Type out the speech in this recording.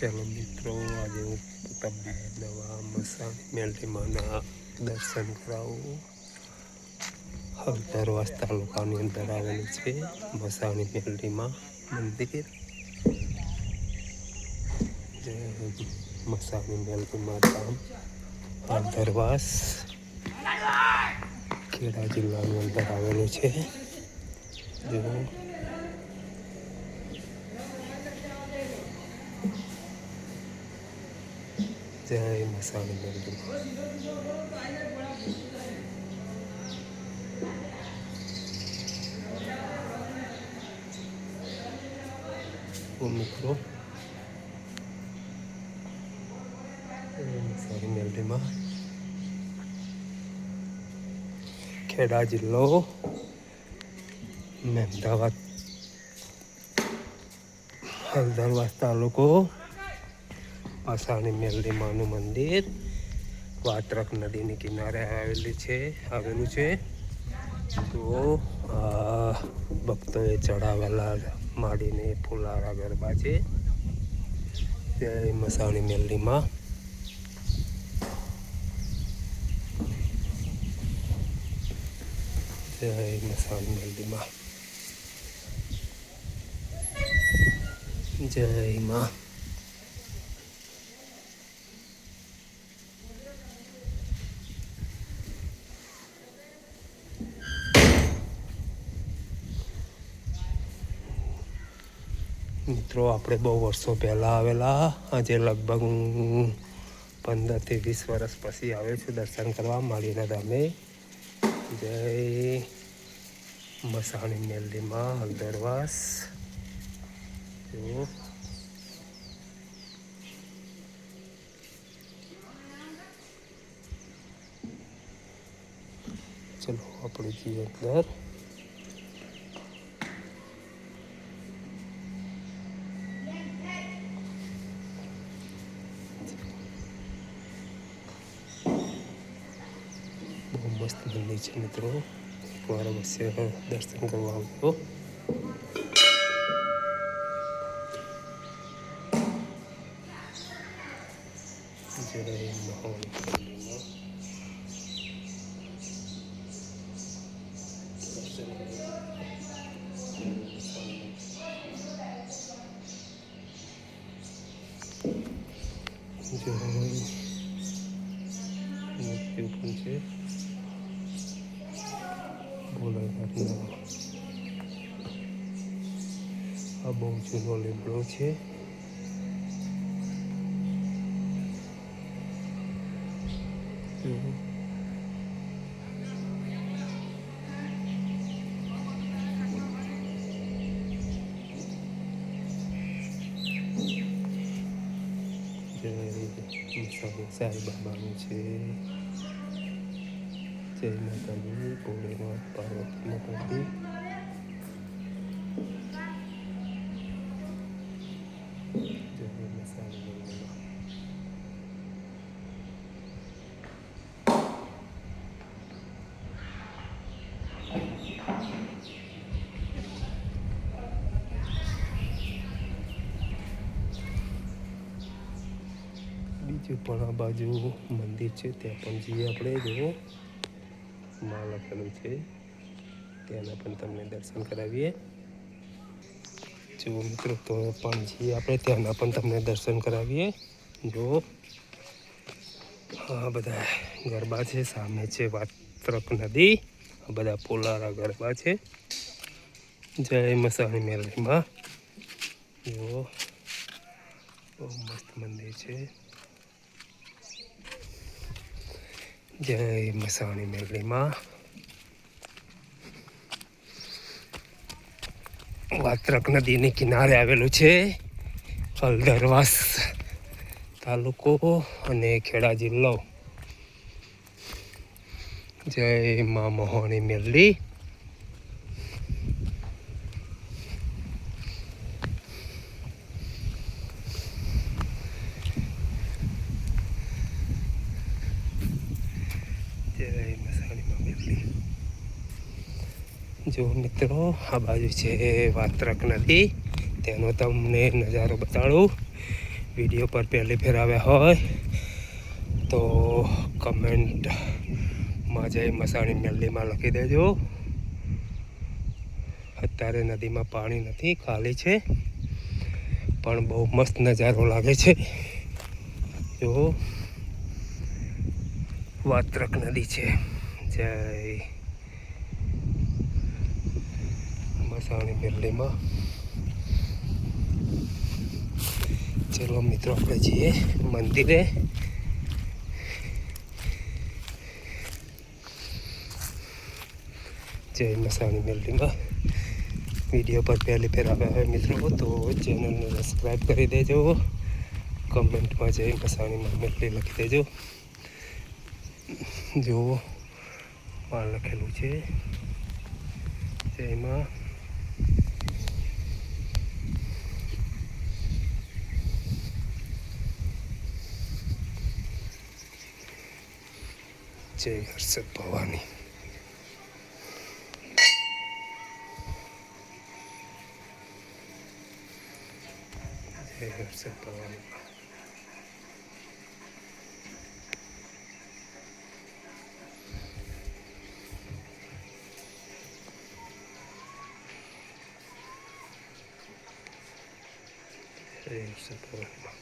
चलो मित्रों, आज हूँ તમને નવા મસાણી મેલડીમાના દર્શન કરાવું। હળદરવાસ તાલુકાની અંદર આવેલું છે મસાણી મેલડીમાં મંદિર। મસાણી મેલડીમાં ધામ હળદરવાસ ખેડા જિલ્લાની અંદર આવેલું છે। જો જય મસાણી મેલડીમાં। મિત્રો મસાણી મેલડીમાં ખેડા જિલ્લો મહેમદાવાદ હળદરવાસ તાલુકો મસાણી મેલડીમાનું મંદિર વાત્રક નદીની કિનારે આવેલું છે। તો ભક્તોએ ચડાવેલા માડીને ફુલારા ગરબા છે। જય મસાણી મેલડીમાં। જય મસાણી મેલડીમાં। જય માં। મિત્રો આપણે બહુ વર્ષો પહેલાં આવેલા, આજે લગભગ હું 15 થી 20 વર્ષ પછી આવ્યો છું દર્શન કરવા માળીના ધામે। જય મસાણી મેલડીમાં હળદરવાસ। જો ચલો આપણે જઈએ અંદર। બહુ મસ્ત મંદિર છે મિત્રો, એકવાર અવશ્ય દર્શન કરવા આવજો। જય મહાની જો મૃત્યુ પણ છે ભોળાનાથનો। આ બહુ જૂનો લીમડો છે। જય સાંઈ બાબાનું છે। જય માતાજી ભોળેનાથ પાર્વતી માતાજી। જય મસાણી મેલડીમાં। બીજું પણ આ બાજુ મંદિર છે, ત્યાં પણ જઈએ આપણે। જુઓ માં લખેલું છે, ત્યાંના પણ તમને દર્શન કરાવીએ। જો મિત્રો તો પણ જઈએ આપણે, ત્યાંના પણ તમને દર્શન કરાવીએ। જો આ બધા ગરબા છે, સામે છે વાત્રક નદી, આ બધા ફુલારા ગરબા છે। જય મસાણી મેલડીમાં। જો બહુ મસ્ત મંદિર છે। જય મસાણી મેલડીમાં। વાત્રક નદીની કિનારે આવેલું છે હળદરવાસ તાલુકો અને ખેડા જિલ્લો। જય મા મહાણી મેલડી। જય મસાણીમાં મેલડી। જો મિત્રો આ બાજુ છે વાત્રક નદી, તેનો તમને નજારો બતાડું। વિડીયો પર પહેલી ફેર આવ્યા હોય તો કમેન્ટમાં જય મસાણી મેલ્લીમાં લખી દેજો. અત્યારે નદીમાં પાણી નથી, ખાલી છે, પણ બહુ મસ્ત નજારો લાગે છે. જો વાત્રક નદી છે. જય મસાણી મેલ્લીમાં. ચલો મિત્રો, આપણે જઈએ મંદિરે. જય મસાણી મેલ્લીમાં. વિડીયો પર પહેલી ફેર આવ્યા હોય મિત્રો તો ચેનલને સબસ્ક્રાઈબ કરી દેજો. કમેન્ટમાં જય મસાણી મેલ્લી લખી દેજો. જુઓ માં લખેલું છે. જયમાં જય હર્ષદ ભવાની. જય હર્ષદ ભવાની. જય હર્ષદ ભવાની.